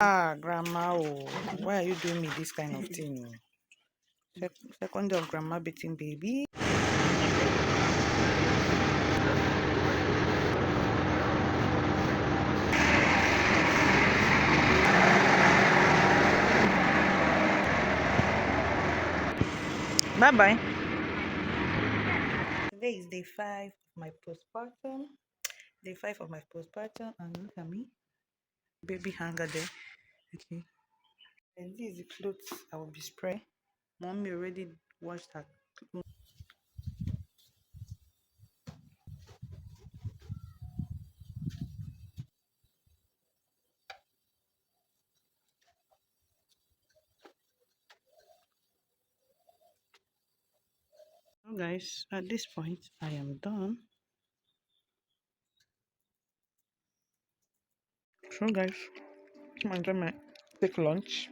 Grandma, oh, why are you doing me this kind of thing? Second day of grandma beating baby. Bye bye. Today is day 5 of my postpartum. Day 5 of my postpartum, and look at me, baby hanger there. Okay, and this is the clothes I will be spraying. Mommy already washed her clothes. So guys, at this point I am done. So guys, come and join my take lunch.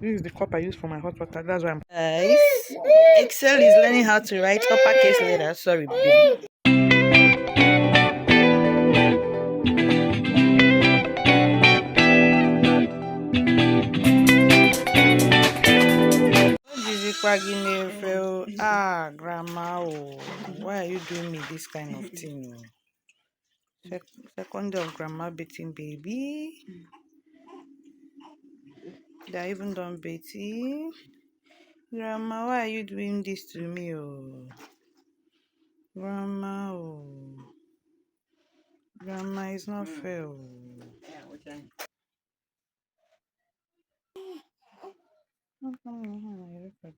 This is the cup I use for my hot water. That's why I'm guys. Excel is learning how to write uppercase letters. Sorry, baby. Grandma, oh, why are you doing me this kind of thing? Second day of grandma beating baby. They even done beating. Grandma, why are you doing this to me? Oh, grandma, oh, grandma, is not fair. Oh. How come you have a record?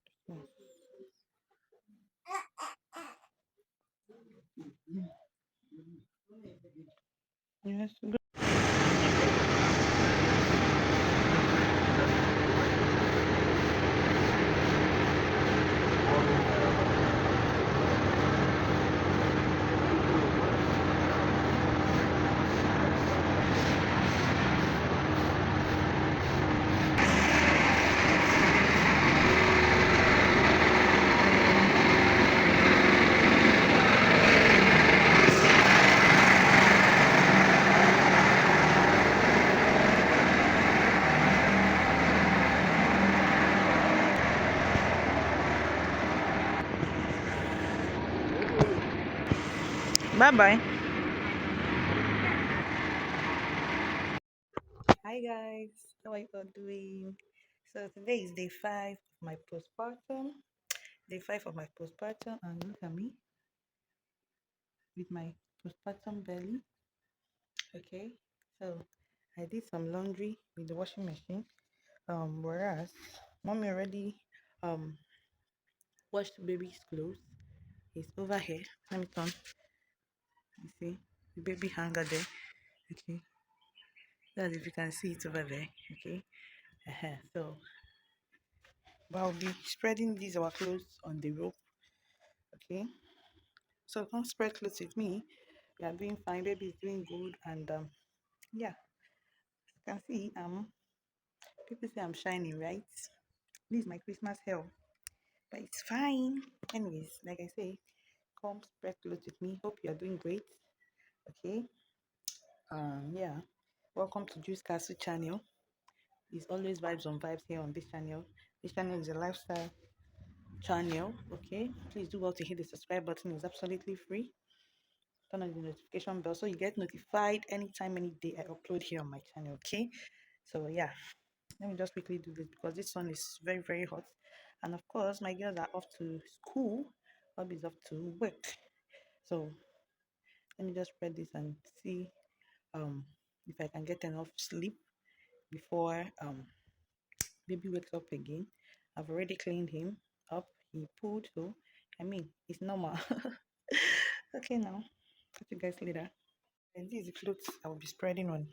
Yes, good. Bye bye. Hi guys, how are you all doing? So today is day 5 of my postpartum. Day 5 of my postpartum, and look at me with my postpartum belly. Okay, so I did some laundry with the washing machine. Whereas mommy already washed baby's clothes. It's over here. Let me turn. You see the baby hanger there. Okay, that's if you can see it over there. Okay, so but I'll be spreading these our clothes on the rope. Okay, so don't spread clothes with me. We are doing fine. Baby is doing good, and yeah, you can see people say I'm shining, right? This is my Christmas hair, but it's fine. Anyways, like I say, come spread clothes with me. Hope you are doing great. Okay. Yeah. Welcome to Juice Castle channel. It's always vibes on vibes here on this channel. This channel is a lifestyle channel. Okay. Please do well to hit the subscribe button. It's absolutely free. Turn on the notification bell so you get notified anytime, any day I upload here on my channel. Okay. So yeah. Let me just quickly do this because this one is very, very hot. And of course, my girls are off to school. Bobby's off to work. So let me just spread this and see if I can get enough sleep before baby wakes up again. I've already cleaned him up. He pulled, so I mean it's normal. Okay, now talk to you guys later. And this is the clothes I will be spreading on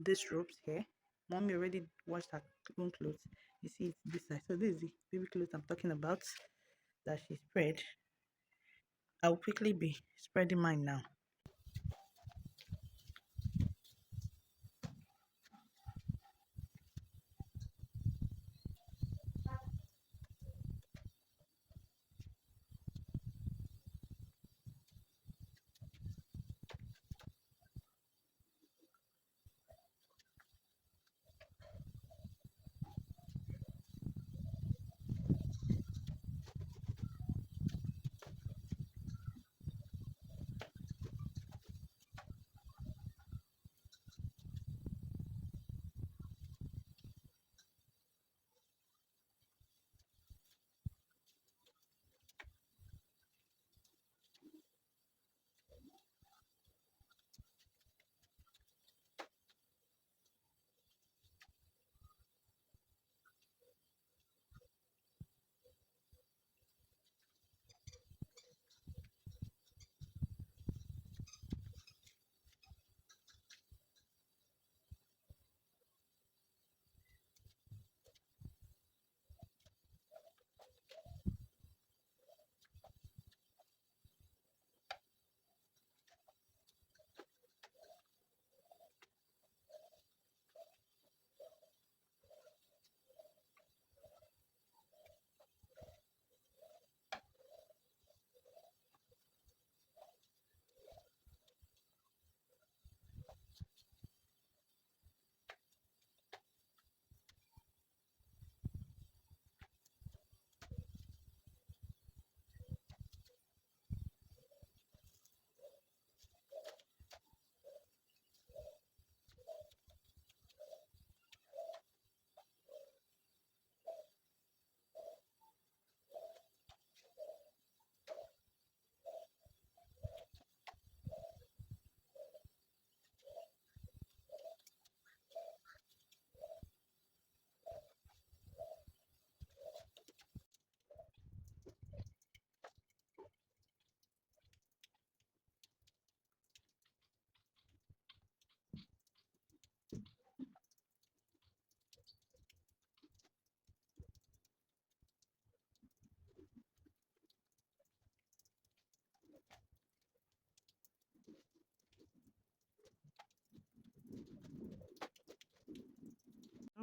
these ropes here. Mommy already washed her own clothes. You see it's this side. So this is the baby clothes I'm talking about that she spread. I'll quickly be spreading mine now.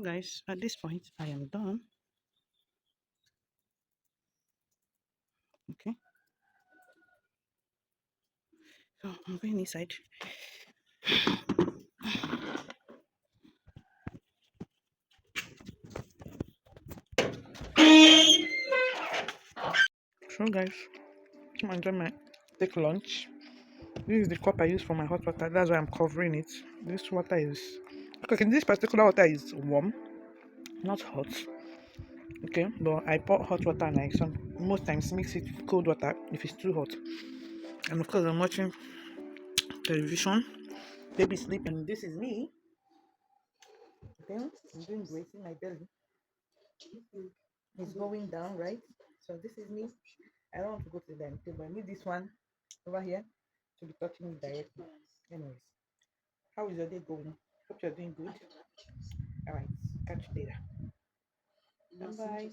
Guys, at this point I am done. Okay, so I'm going inside. So guys, I'm enjoying my take lunch. This is the cup I use for my hot water. That's why I'm covering it. This water is okay. This particular water is warm, not hot. Okay, but I pour hot water and I most times mix it with cold water if it's too hot. And of course, I'm watching television. Baby sleeping. This is me. Okay, I'm doing great in my belly. It's going down, right? So this is me. I don't want to go to the dining table. I need this one over here to be touching me directly. Anyways, how is your day going? Hope you're doing good. All right, catch you later. Bye bye.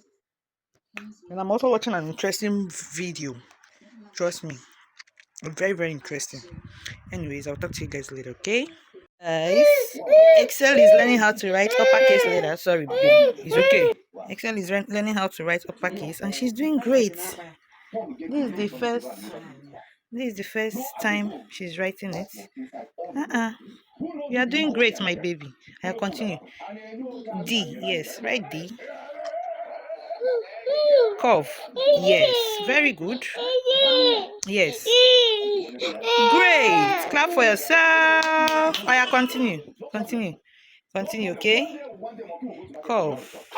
And I'm also watching an interesting video. Trust me, very very interesting. Anyways, I'll talk to you guys later. Okay. Guys, Excel is learning how to write uppercase letter. Sorry, baby. It's okay. Excel is learning how to write uppercase, and she's doing great. This is the first. This is the first time she's writing it. You are doing great, my baby. I'll continue. D, yes, write D. Cough, yes, very good. Yes, great. Clap for yourself. Oh, yeah, continue, continue. Okay. Cough.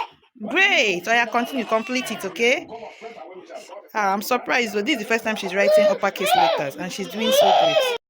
Great. Oh, yeah, continue. Complete it. Okay. I'm surprised. So this is the first time she's writing uppercase letters, and she's doing so great.